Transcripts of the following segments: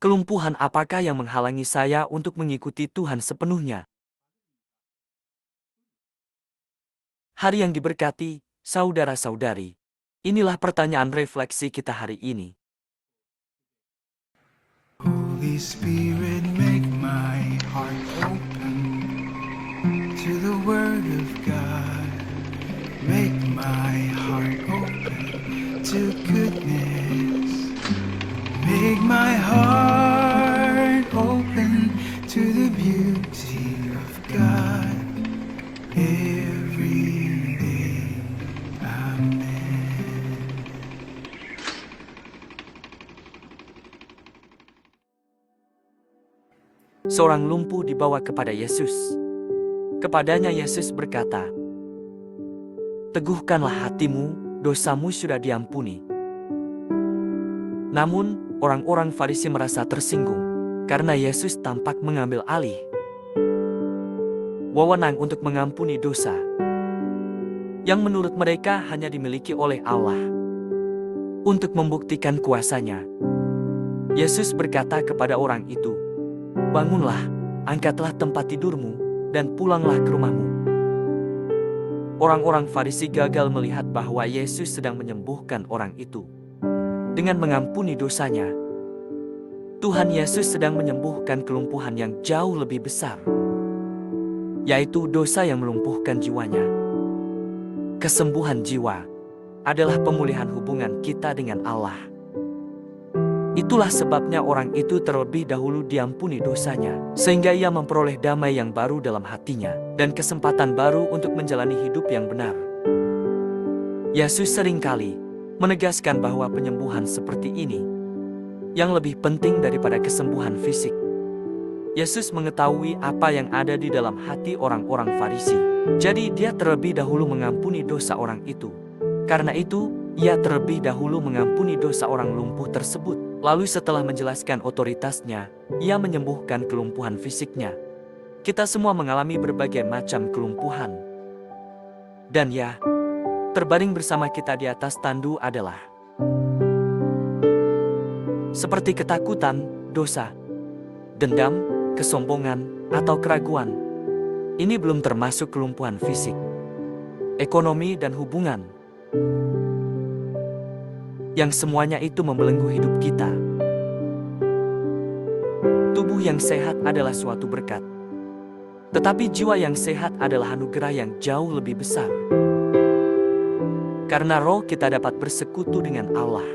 Kelumpuhan apakah yang menghalangi saya untuk mengikuti Tuhan sepenuhnya? Hari yang diberkati, saudara-saudari. Inilah pertanyaan refleksi kita hari ini. Holy Spirit, make my heart open to the Word of God. Make my heart open to goodness. Make my heart open to the beauty of God every day. Amen. Seorang lumpuh dibawa kepada Yesus. Kepadanya Yesus berkata, "Teguhkanlah hatimu, dosamu sudah diampuni." Namun, orang-orang Farisi merasa tersinggung, karena Yesus tampak mengambil alih wewenang untuk mengampuni dosa, yang menurut mereka hanya dimiliki oleh Allah. Untuk membuktikan kuasanya, Yesus berkata kepada orang itu, "Bangunlah, angkatlah tempat tidurmu, dan pulanglah ke rumahmu." Orang-orang Farisi gagal melihat bahwa Yesus sedang menyembuhkan orang itu dengan mengampuni dosanya. Tuhan Yesus sedang menyembuhkan kelumpuhan yang jauh lebih besar, yaitu dosa yang melumpuhkan jiwanya. Kesembuhan jiwa adalah pemulihan hubungan kita dengan Allah. Itulah sebabnya orang itu terlebih dahulu diampuni dosanya, sehingga ia memperoleh damai yang baru dalam hatinya, dan kesempatan baru untuk menjalani hidup yang benar. Yesus seringkali menegaskan bahwa penyembuhan seperti ini yang lebih penting daripada kesembuhan fisik. Yesus mengetahui apa yang ada di dalam hati orang-orang Farisi. Jadi dia terlebih dahulu mengampuni dosa orang itu. Karena itu, ia terlebih dahulu mengampuni dosa orang lumpuh tersebut. Lalu setelah menjelaskan otoritasnya, ia menyembuhkan kelumpuhan fisiknya. Kita semua mengalami berbagai macam kelumpuhan. Dan ya, terbaring bersama kita di atas tandu adalah seperti ketakutan, dosa, dendam, kesombongan, atau keraguan. Ini belum termasuk kelumpuhan fisik, ekonomi, dan hubungan, yang semuanya itu membelenggu hidup kita. Tubuh yang sehat adalah suatu berkat, tetapi jiwa yang sehat adalah anugerah yang jauh lebih besar. Karena roh kita dapat bersekutu dengan Allah.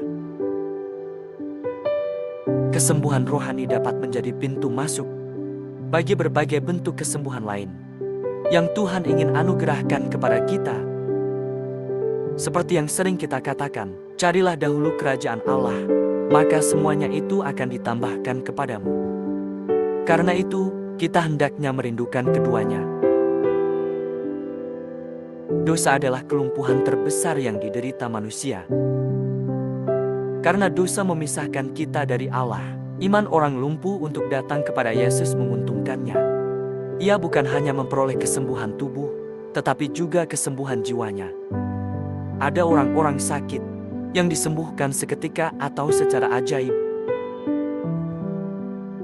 Kesembuhan rohani dapat menjadi pintu masuk bagi berbagai bentuk kesembuhan lain yang Tuhan ingin anugerahkan kepada kita. Seperti yang sering kita katakan, carilah dahulu kerajaan Allah, maka semuanya itu akan ditambahkan kepadamu. Karena itu, kita hendaknya merindukan keduanya. Dosa adalah kelumpuhan terbesar yang diderita manusia. Karena dosa memisahkan kita dari Allah, iman orang lumpuh untuk datang kepada Yesus menguntungkannya. Ia bukan hanya memperoleh kesembuhan tubuh, tetapi juga kesembuhan jiwanya. Ada orang-orang sakit yang disembuhkan seketika atau secara ajaib.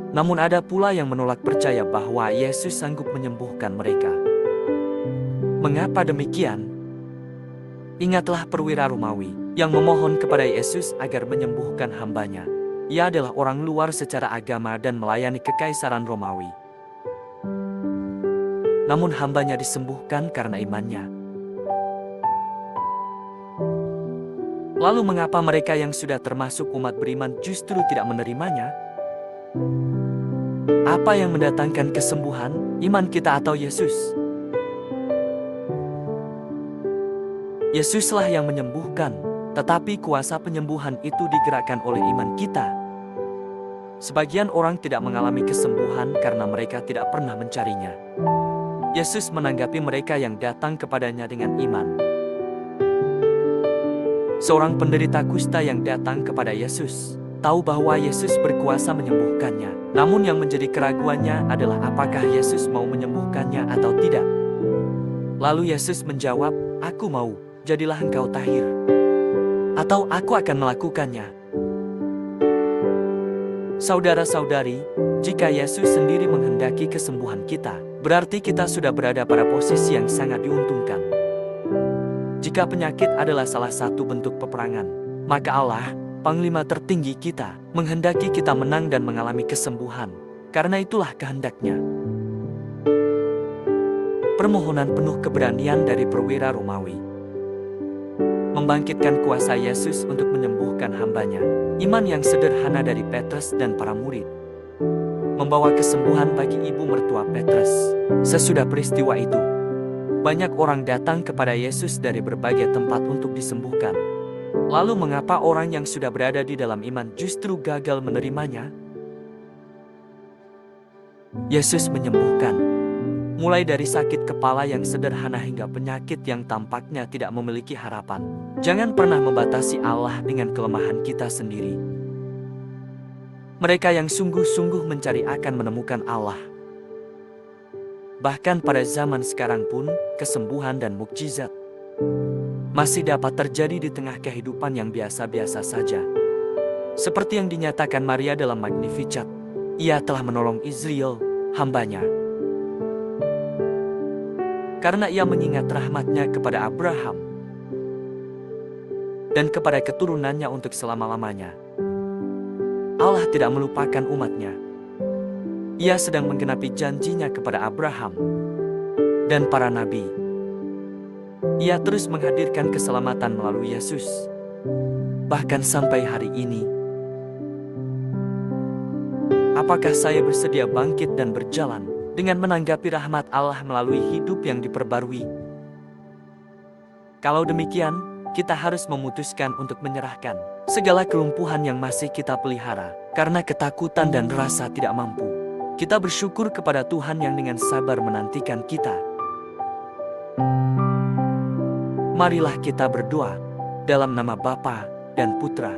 Namun ada pula yang menolak percaya bahwa Yesus sanggup menyembuhkan mereka. Mengapa demikian? Ingatlah perwira Romawi yang memohon kepada Yesus agar menyembuhkan hambanya. Ia adalah orang luar secara agama dan melayani kekaisaran Romawi. Namun hambanya disembuhkan karena imannya. Lalu mengapa mereka yang sudah termasuk umat beriman justru tidak menerimanya? Apa yang mendatangkan kesembuhan, iman kita atau Yesus? Yesuslah yang menyembuhkan, tetapi kuasa penyembuhan itu digerakkan oleh iman kita. Sebagian orang tidak mengalami kesembuhan karena mereka tidak pernah mencarinya. Yesus menanggapi mereka yang datang kepadanya dengan iman. Seorang penderita kusta yang datang kepada Yesus tahu bahwa Yesus berkuasa menyembuhkannya. Namun yang menjadi keraguannya adalah apakah Yesus mau menyembuhkannya atau tidak. Lalu Yesus menjawab, "Aku mau, jadilah engkau tahir." Atau aku akan melakukannya. Saudara-saudari, jika Yesus sendiri menghendaki kesembuhan kita, berarti kita sudah berada pada posisi yang sangat diuntungkan. Jika penyakit adalah salah satu bentuk peperangan, maka Allah, Panglima tertinggi kita, menghendaki kita menang dan mengalami kesembuhan, karena itulah kehendaknya. Permohonan penuh keberanian dari perwira Romawi membangkitkan kuasa Yesus untuk menyembuhkan hambanya. Iman yang sederhana dari Petrus dan para murid membawa kesembuhan bagi ibu mertua Petrus. Sesudah peristiwa itu, banyak orang datang kepada Yesus dari berbagai tempat untuk disembuhkan. Lalu mengapa orang yang sudah berada di dalam iman justru gagal menerimanya? Yesus menyembuhkan, mulai dari sakit kepala yang sederhana hingga penyakit yang tampaknya tidak memiliki harapan. Jangan pernah membatasi Allah dengan kelemahan kita sendiri. Mereka yang sungguh-sungguh mencari akan menemukan Allah. Bahkan pada zaman sekarang pun, kesembuhan dan mukjizat masih dapat terjadi di tengah kehidupan yang biasa-biasa saja. Seperti yang dinyatakan Maria dalam Magnificat, ia telah menolong Israel, hambanya. Karena ia mengingat rahmat-Nya kepada Abraham dan kepada keturunannya untuk selama-lamanya. Allah tidak melupakan umat-Nya. Ia sedang menggenapi janji-Nya kepada Abraham dan para nabi. Ia terus menghadirkan keselamatan melalui Yesus, bahkan sampai hari ini. Apakah saya bersedia bangkit dan berjalan dengan menanggapi rahmat Allah melalui hidup yang diperbarui? Kalau demikian, kita harus memutuskan untuk menyerahkan segala kelumpuhan yang masih kita pelihara karena ketakutan dan rasa tidak mampu. Kita bersyukur kepada Tuhan yang dengan sabar menantikan kita. Marilah kita berdoa dalam nama Bapa dan Putra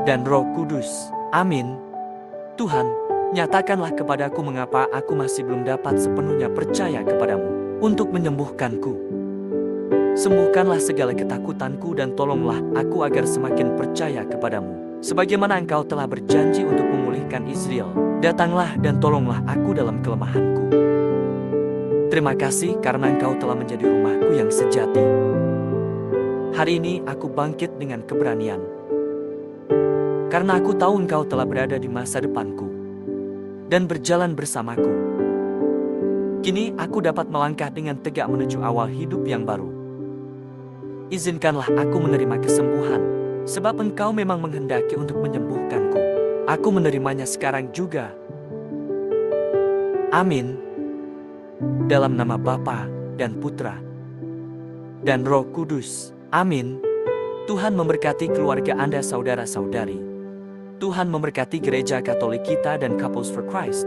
dan Roh Kudus. Amin. Tuhan, nyatakanlah kepadaku mengapa aku masih belum dapat sepenuhnya percaya kepadamu untuk menyembuhkanku. Sembuhkanlah segala ketakutanku dan tolonglah aku agar semakin percaya kepadamu. Sebagaimana Engkau telah berjanji untuk memulihkan Israel, datanglah dan tolonglah aku dalam kelemahanku. Terima kasih karena Engkau telah menjadi rumahku yang sejati. Hari ini aku bangkit dengan keberanian, karena aku tahu Engkau telah berada di masa depanku dan berjalan bersamaku. Kini aku dapat melangkah dengan tegak menuju awal hidup yang baru. Izinkanlah aku menerima kesembuhan, sebab Engkau memang menghendaki untuk menyembuhkanku. Aku menerimanya sekarang juga. Amin. Dalam nama Bapa dan Putra dan Roh Kudus. Amin. Tuhan memberkati keluarga Anda saudara-saudari. Tuhan memberkati Gereja Katolik kita dan Couples for Christ.